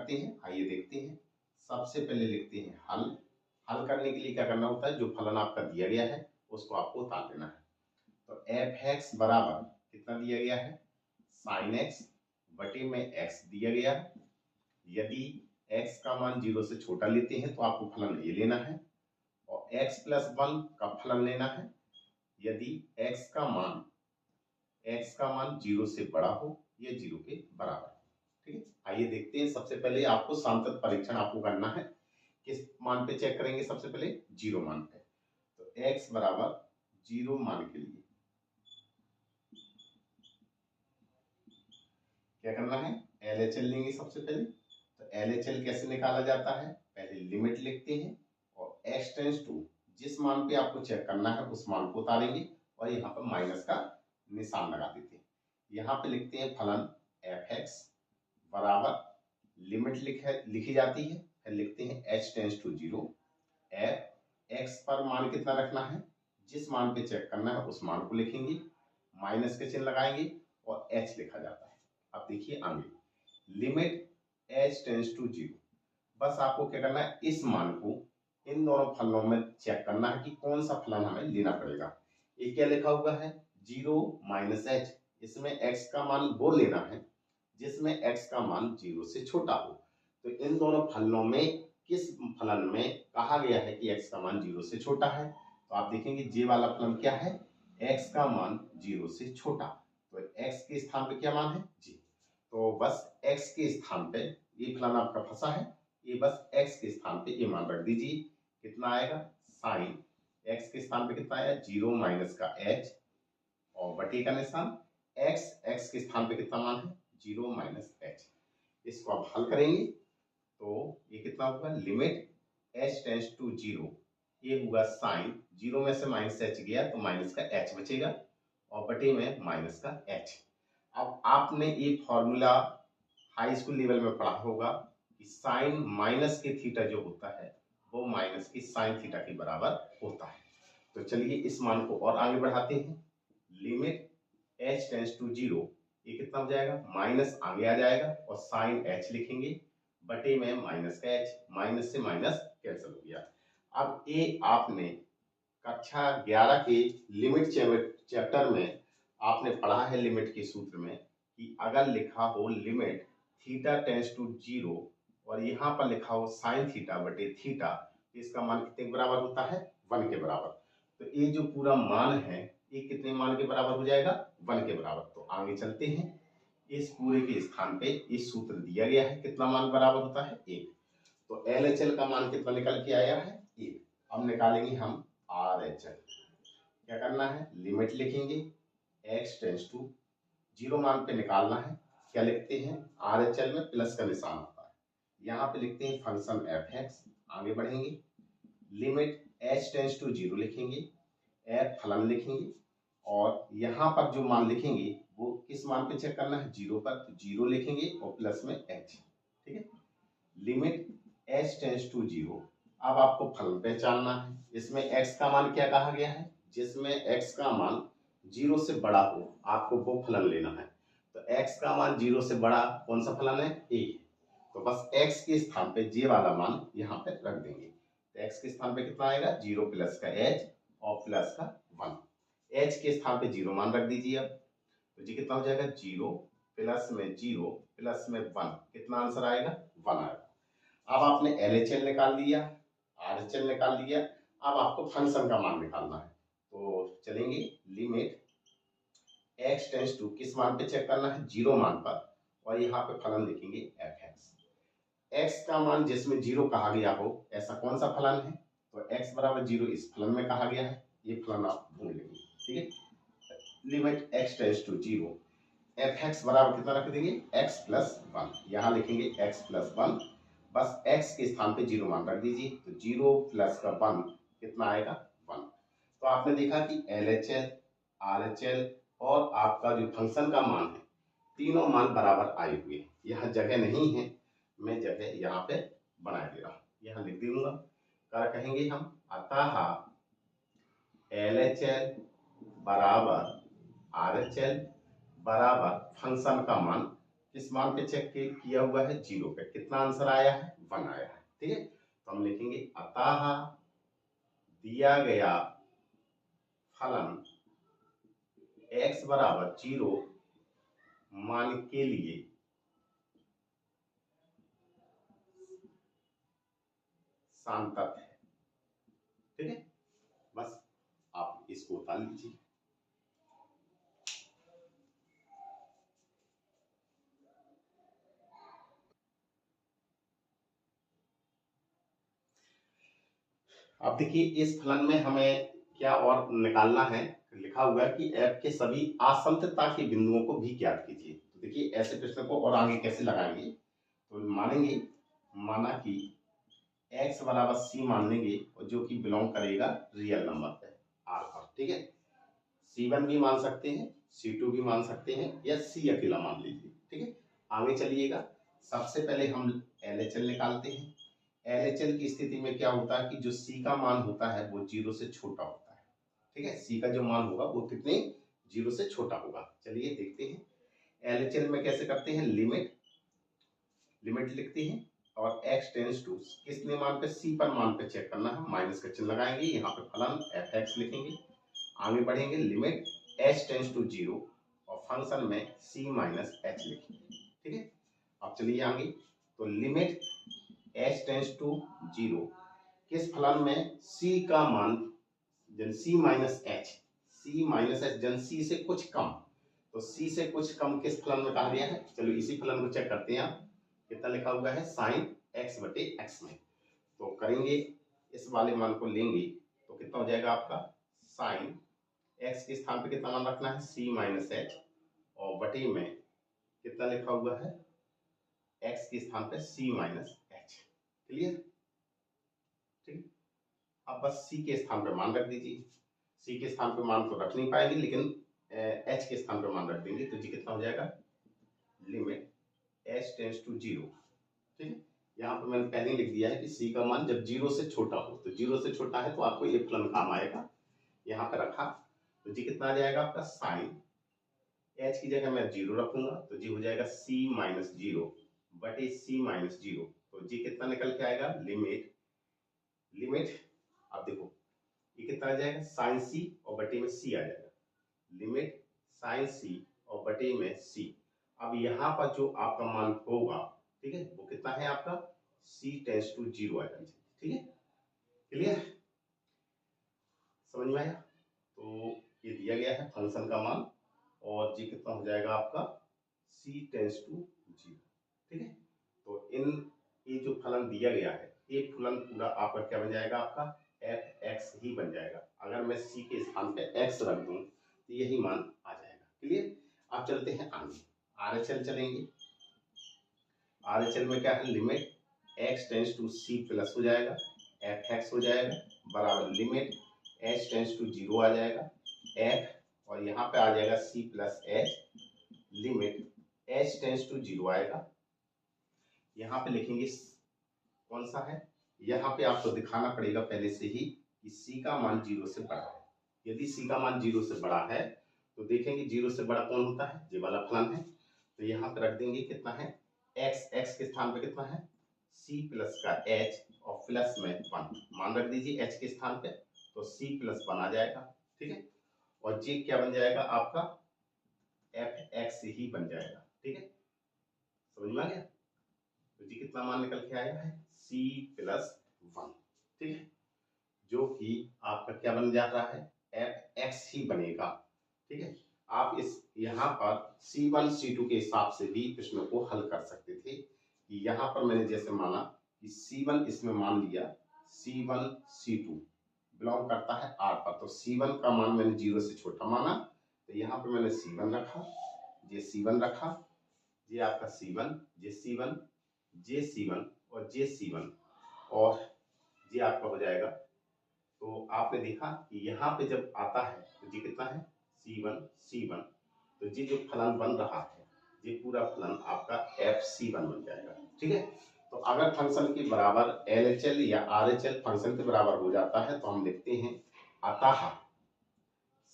करते हैं, आइए देखते हैं। सबसे पहले लिखते हैं हल। हल करने के लिए क्या करना होता है, जो फलन आपका दिया गया है उसको आपको उतार देना है। तो एफ एक्स बराबर कितना दिया गया है, साइन एक्स बटे में एक्स दिया गया है। यदि x का मान 0 से छोटा लेते हैं तो आपको फलन ये लेना है, और x प्लस 1 का फलन लेना है यदि x का मान 0 से बड़ा हो या 0 के बराबर। ठीक है, आइए देखते हैं। सबसे पहले आपको सांतत परीक्षण आपको करना है। किस मान पे चेक करेंगे, सबसे पहले 0 मान पे। तो x बराबर 0 मान के लिए क्या करना है, LHL लेंगे सबसे पहले। तो LHL कैसे निकाला जाता है, पहले लिमिट लिखते हैं और x टेंस टू जिस मान पे आपको चेक करना है उस मान को उतारेंगे और यहाँ पर माइनस का निशान लगा देते हैं। यहाँ पे लिखते हैं फलन f(x) बराबर लिमिट लिखी जाती है, फिर लिखते हैं h टेंस टू 0। f(x) पर मान कितना रखना है, जिस मान पे चेक करना है उस मान को लिखेंगे, माइनस के चिन्ह लगाएंगे और h लिखा जाता है। अब देखिए आगे लिमिट h टेंस टू 0। बस आपको क्या करना है, इस मान को इन दोनों फलनों में चेक करना है कि कौन सा फलन हमें लेना पड़ेगा। ये क्या लिखा हुआ है, 0 माइनस h, इसमें x का मान वो लेना है जिसमें x का मान 0 से छोटा हो। तो इन दोनों फलनों में किस फलन में कहा गया है कि x का मान 0 से छोटा है, तो आप देखेंगे जे वाला फलन क्या है, x का मान 0 से छोटा। तो x के स्थान पे क्या मान है, जी। तो बस x के स्थान पे ये फलन आपका फंसा है, ये बस x के स्थान पे ये मान रख दीजिए। कितना आएगा, साइन x के स्थान पे कितना आया, 0 माइनस का h और बटे का निशान, x के स्थान पे कितना मान है, 0 माइनस h। इसको आप हल करेंगे तो ये कितना होगा, लिमिट h टेंस टू 0, ये होगा साइन 0 में से माइनस h गया तो माइनस का h बचेगा और बटे में माइनस का h। अब आपने ये फॉर्मूला हाई स्कूल लेवल में पढ़ा होगा कि साइन माइनस के थीटा जो होता है वो माइनस की साइन थीटा के बराबर होता है। तो चलिए इस मान को और आगे बढ़ाते हैं। लिमिट h टेंस टू 0, ये कितना हो जाएगा, माइनस आगे आ जाएगा और साइन h लिखेंगे बटे में माइनस का h, माइनस से माइनस कैंसिल हो गया। अब ये आपने कक्षा 11 के लिमिट चैप्टर में आपने पढ़ा है लिमिट के सूत्र में कि अगर लिखा हो लिमिट थीटा टेंस टू 0 और यहाँ पर लिखा हो साइन थीटा बटे थीटा, तो इसका मान कितने के बराबर होता है, 1 के बराबर। तो ये जो पूरा मान है ये कितने मान के बराबर हो जाएगा, 1 के बराबर। तो आगे चलते हैं, इस पूरे के स्थान पे इस सूत्र दिया गया है, कितना मान बराबर होता है, 1। तो LHL का मान कितना निकल के आया है, 1। अब निकालेंगे हम RHL। क्या करना है, लिमिट लिखेंगे x टेंस टू 0 मान पे निकालना है। क्या लिखते हैं, RHL में प्लस का निशान होता है, यहाँ पे लिखते हैं फंक्शन f(x), आगे बढ़ेंगे लिमिट h टेंस टू 0 लिखेंगे, f फलन लिखेंगे और यहाँ पर जो मान लिखेंगे वो किस मान पे चेक करना है, 0 पर, तो 0 लिखेंगे और प्लस में h। ठीक है, लिमिट h टेंस टू 0। अब आपको फलन पहचानना है, इसमें x का मान क्या कहा गया है, जिसमें x का मान 0 से बड़ा हो आपको वो फलन लेना है। तो x का मान 0 से बड़ा कौन सा फलन है, a। तो बस x के स्थान पे j वाला मान यहाँ पे रख देंगे। तो x के स्थान पे कितना आएगा, 0 प्लस का h और प्लस का 1। h के स्थान पे 0 मान रख दीजिए। अब तो जी कितना हो जाएगा, 0 प्लस में 0 प्लस में 1, कितना आंसर आएगा, 1 आएगा। अब आपने LHL निकाल लिया, RHL निकाल लिया, अब आपको फंक्शन का मान निकालना है। तो चलेंगे लिमिट x टेंस टू किस मान पे चेक करना है, 0 मान पर, और यहाँ पे फलन लिखेंगे f(x). x का मान जिसमें 0 कहा गया हो ऐसा कौन सा फलन है, तो x बराबर 0 इस फलन में कहा गया है, ये फलन आप भूल लेंगे। ठीक है, limit x tends to 0, f(x) बराबर कितना रख देंगे, x प्लस 1, यहाँ लिखेंगे x प्लस 1। बस x के स्थान पे 0 मान रख दीजिए, तो 0 प्लस का 1 कितना आएगा, 1। तो आपने देखा कि LHL, RHL और आपका जो फंक्शन का मान है तीनों मान बराबर आए हुए हैं। यहाँ जगह नहीं है, मैं जगह यहाँ पे बना दे रहा हूँ, यहाँ लिख दूंगा। क्या कहेंगे हम, अतः LHL बराबर RHL बराबर फंक्शन का मान किस मान पे चेक किया हुआ है? 0 पे। कितना आंसर आया है? 1 आया है। ठीक है, तो हम लिखेंगे अतः दिया गया फलन x बराबर 0 मान के लिए सांतत है। ठीक है, बस आप इसको उतार लीजिए। अब देखिए इस फलन में हमें क्या और निकालना है। लिखा हुआ है कि f के सभी असंतता के बिंदुओं को भी ज्ञात कीजिए। तो देखिए ऐसे प्रश्न को और आगे कैसे लगाएंगे, तो मानेंगे माना कि x बराबर c मान लेंगे और जो कि बिलोंग करेगा रियल नंबर पे r पर। ठीक है, c1 भी मान सकते हैं, c2 भी मान सकते हैं, या c अकेला मान लीजिए। ठीक है, आगे चलिएगा। सबसे पहले हम LHL निकालते हैं। LHL की स्थिति में क्या होता है कि जो c का मान होता है वो 0 से छोटा होता है। ठीक है, c का जो मान होगा वो कितने 0 से छोटा होगा। चलिए देखते हैं LHL में कैसे करते हैं। लिमिट लिखते हैं और x टेंस टू किसने मान पे c पर मान पे चेक करना है, माइनस का चिन्ह लगाएंगे, यहाँ पे फलन fx लिखेंगे। आगे बढ़ेंगे, लिमिट h टेंस टू 0 और फंक्शन में c माइनस h लिखेंगे। ठीक है, अब चलिए आगे। तो लिमिट h टेंस टू 0 किस फलन में c का मान जन c माइनस h जन c से कुछ कम, तो c से कुछ कम किस फलन में कहा गया है। चलो इसी फलन को चेक करते हैं। आप कितना लिखा हुआ है, साइन x बटे x में, तो करेंगे इस वाले मान को लेंगे तो कितना हो जाएगा आपका, साइन x के स्थान पे कितना मान रखना है, c माइनस h, और बटे में कितना लिखा हुआ है, x के स्थान पे c माइनस h। क्लियर? ठीक, अब बस c के स्थान पे मान रख दीजिए। c के स्थान पे मान तो रख नहीं पाएंगे, लेकिन h के स्थान पे मान रख देंगे, तो जी कितना हो जाएगा, लिमिट h टेंस टू 0। ठीक है, यहाँ पे मैंने पहले ही लिख दिया है कि c का मान जब 0 से छोटा हो, तो 0 से छोटा है तो आपको ये फलन काम आएगा। यहाँ पे रखा तो जी कितना आ जाएगा आपका, साइन h की जगह मैं 0 रखूंगा तो जी हो जाएगा c माइनस 0 बटे c माइनस 0। तो जी कितना निकल के आएगा, लिमिट अब देखो ये कितना आ जाएगा, साइन c और बटे में c आ जाएगा, लिमिट साइन c और बटे में c। अब यहाँ पर जो आपका मान होगा, ठीक है, वो कितना है आपका, c टेंस टू 0 आ जाना चाहिए। ठीक है, क्लियर, समझ में आया। तो ये दिया गया है फंक्शन का मान, और जी कितना हो जाएगा आपका, c टेंस टू 0। ठीक है, तो ये जो फलन दिया गया है, ये फलन पूरा आपका क्या बन जाएगा, आपका f(x) ही बन जाएगा। अगर मैं c के स्थान पे x रख दूं तो यही मान आ जाएगा। क्लियर, आप चलते हैं आगे, RHL चलेंगे। RHL में क्या है, limit x tends to c plus हो जाएगा, f(x) हो जाएगा बराबर लिमिट h टेंस टू 0 आ जाएगा, f और यहाँ पे आ जाएगा c plus h, limit h tends to 0 आएगा। यहाँ पे लिखेंगे कौन सा है, यहाँ पे आपको दिखाना पड़ेगा पहले से ही कि c का मान 0 से बड़ा है। यदि c का मान 0 से बड़ा है तो देखेंगे 0 से बड़ा कौन होता है, ये वाला फलन है। तो यहाँ पे रख देंगे कितना है, x के स्थान पे कितना है, c प्लस का h और प्लस में 1 मान रख दीजिए h के स्थान पे, तो c प्लस 1 आ जाएगा। ठीक है, और j क्या बन जाएगा आपका, f(x) ही बन जाएगा। ठीक है, समझ में आ गया। तो जी कितना मान निकल के आया है, c प्लस 1। ठीक है, जो कि आपका क्या बन जा रहा है, f(x) ही बनेगा। ठीक है, आप इस यहाँ पर c1 c2 के हिसाब से भी प्रश्नों को हल कर सकते थे कि यहाँ पर मैंने जैसे माना कि c1 इसमें मान लिया, c1 c2 बिलोंग करता है r पर, तो c1 का मान मैंने 0 से छोटा माना, तो यहाँ पर मैंने c1 रखा, ये c1 रखा, ये आपका c1, ये c1, जे c1 और जे c1, और ये आपका हो जाएगा। तो आपने देखा कि यहाँ पे जब आता है तो जी कितना है, c1, तो जी जो फलन बन रहा है ये पूरा फलन आपका f(c1) बन जाएगा। ठीक है, तो अगर फंक्शन के बराबर LHL या RHL फंक्शन के बराबर हो जाता है तो हम लिखते हैं अतः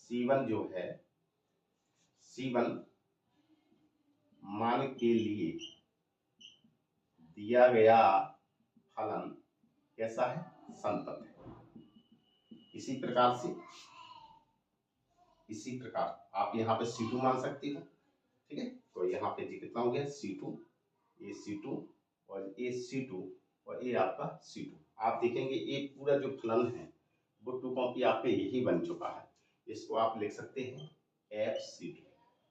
c1 जो है, c1 मान के लिए दिया गया फलन कैसा है, संतत है। इसी प्रकार आप यहाँ पे C2 मान सकती हो, ठीक है। तो यहाँ पे जी कितना हो गया, C2, ये C2 और ये C2 और ये आपका C2। आप देखेंगे ये पूरा जो फलन है वो 2 कॉपी आपके यही बन चुका है। इसको आप लिख सकते हैं FC2।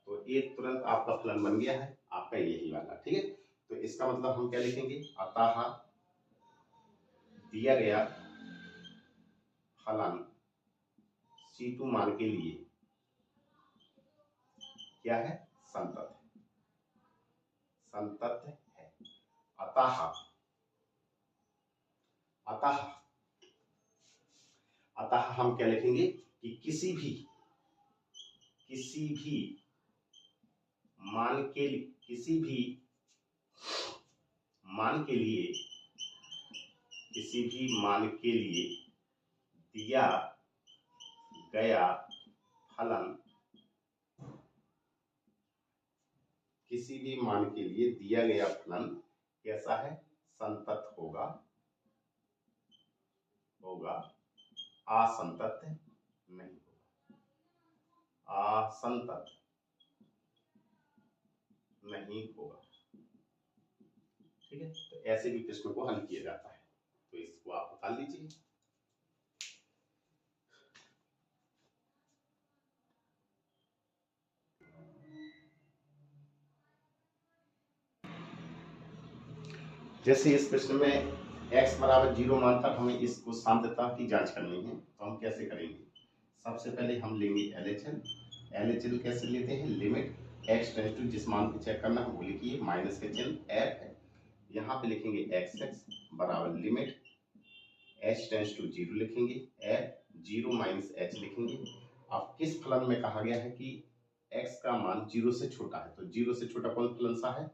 तो ये तुरंत आपका फलन बन गया है आपका यही वाला, ठीक है। तो इसका मतलब हम क्या लिखेंगे, अतः दिया गया फलन C2 मान के लिए क्या है, संतत है। अतः हम क्या लिखेंगे कि किसी भी मान के लिए दिया गया फलन, किसी भी मान के लिए दिया गया फलन कैसा है, संतत होगा, असंतत नहीं होगा, असंतत नहीं होगा, ठीक है। तो ऐसे भी प्रश्नों को हल किया जाता है, तो इसको आप निकाल लीजिए। जैसे इस प्रश्न में x बराबर 0 मान तक हमें इसको सांद्रता की जांच करनी है, तो हम कैसे करेंगे। सबसे पहले हम लेंगे LHL कैसे लेते हैं, लिमिट x टेंड्स टू, जिस मान को चेक करना है वो लिखिए, माइनस का चिन्ह f है, यहाँ पे लिखेंगे x बराबर लिमिट h टेंड्स टू 0 लिखेंगे, f 0 माइनस h लिखेंगे। अब किस फलन में कहा गया है कि x का मान 0 से छोटा है, तो 0 से छोटा कौन फलन सा है,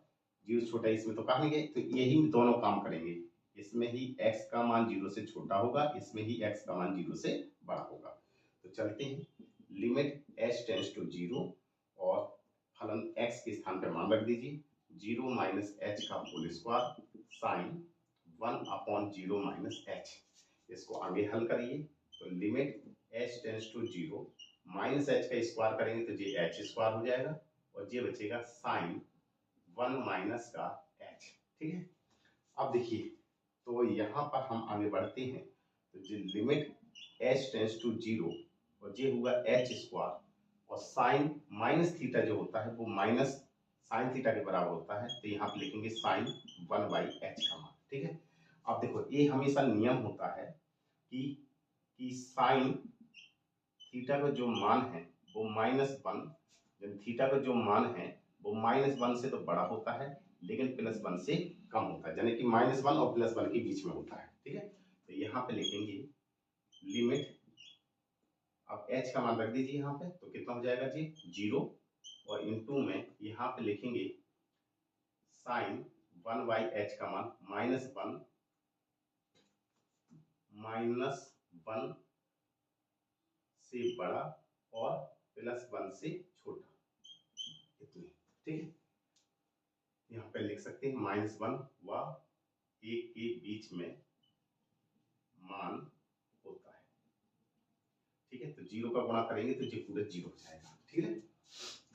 0 छोटा, इसमें तो कहा नहीं गया, तो यही दोनों काम करेंगे, इसमें ही x का मान 0 से छोटा होगा, इसमें ही x का मान 0 से बड़ा होगा। तो चलते हैं, लिमिट h टेंड्स टू 0 और फलन x के स्थान पर मान रख दीजिए, 0 माइनस h का whole square sine 1/0 minus h। इसको आगे हल करिए, तो limit h tends to 0 minus h का स्क्वायर करेंगे तो ये h स्क्वायर हो जाएगा और ये बचेगा साइन 1 माइनस का h, ठीक है। अब देखिए, तो यहाँ पर हम आगे बढ़ते हैं, तो जो लिमिट h टेंड्स टू 0 और ये होगा h स्क्वायर और साइन माइनस थीटा जो होता है वो माइनस साइन थीटा के बराबर होता है, तो यहाँ पे लिखेंगे साइन 1/h का मान, ठीक है। अब देखो, ये हमेशा नियम होता है कि साइन थीटा का जो मान है वो -1, जब थीटा का जो मान है वो -1 से तो बड़ा होता है लेकिन +1 से कम होता है, यानी कि -1 और +1 के बीच में होता है, ठीक है। तो यहाँ पे लिखेंगे लिमिट, अब h का मान रख दीजिए यहाँ पे, तो कितना हो जाएगा जी 0 और इनटू में यहाँ पे लिखेंगे साइन 1/h का मान -1 से बड़ा और +1 से छोटा, इतने, ठीक है। यहाँ पे लिख सकते हैं -1 व 1 के बीच में मान होता है, ठीक है। तो 0 का गुणा करेंगे तो ये पूरा 0 हो जाएगा, ठीक है।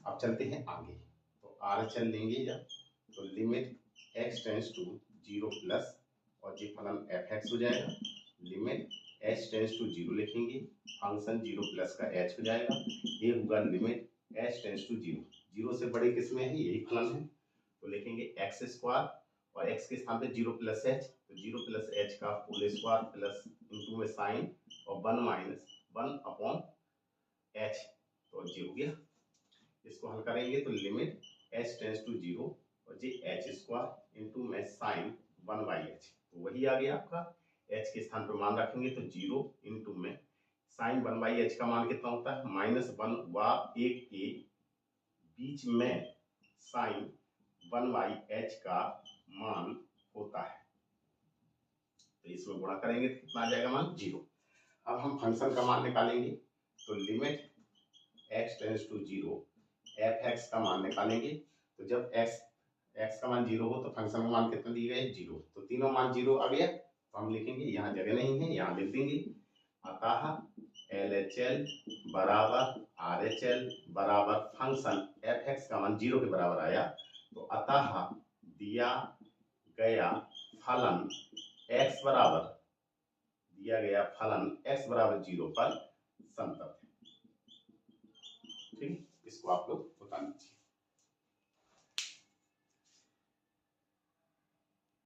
अब चलते हैं आगे, तो RHL लेंगे जब, तो limit x tends to 0 plus और ये फलन fx हो जाएगा, लिमिट h टेंड्स टू 0 लिखेंगे, फंक्शन 0 प्लस का h हो जाएगा, ये होगा लिमिट h टेंड्स टू 0 से बड़े किस में है, यही फलन है, तो लिखेंगे x स्क्वायर और x के स्थान पे 0 प्लस h, तो 0 प्लस h का होल स्क्वायर प्लस इनटू में साइन और 1 माइनस 1/h, तो ये हो गया। इसको हल करेंगे तो लिमिट h टेंड्स टू 0 और ये h स्क्वायर इनटू में साइन 1/h, तो वही आ गया आपका, h के स्थान पर मान रखेंगे तो 0 इनटू में साइन 1/h का मान कितना होता है, -1 व 1 के बीच में साइन 1/h का मान होता है, तो इसमें गुणा करेंगे तो कितना आ जाएगा मान 0। अब हम फंक्शन का मान निकालेंगे, तो limit x tends to 0 fx का मान निकालेंगे, तो जब x का मान 0 हो तो फंक्शन का मान कितना दिया गया है 0, तो तीनों मान 0 आ गया तो हम लिखेंगे, यहाँ जगह नहीं है यहाँ लिख देंगे, अतः LHL बराबर RHL बराबर फंक्शन fx का मान 0 के बराबर आया, तो अतः दिया गया फलन x बराबर 0 पर संतत है। ठीक, इसको आप लोग बता दीजिए।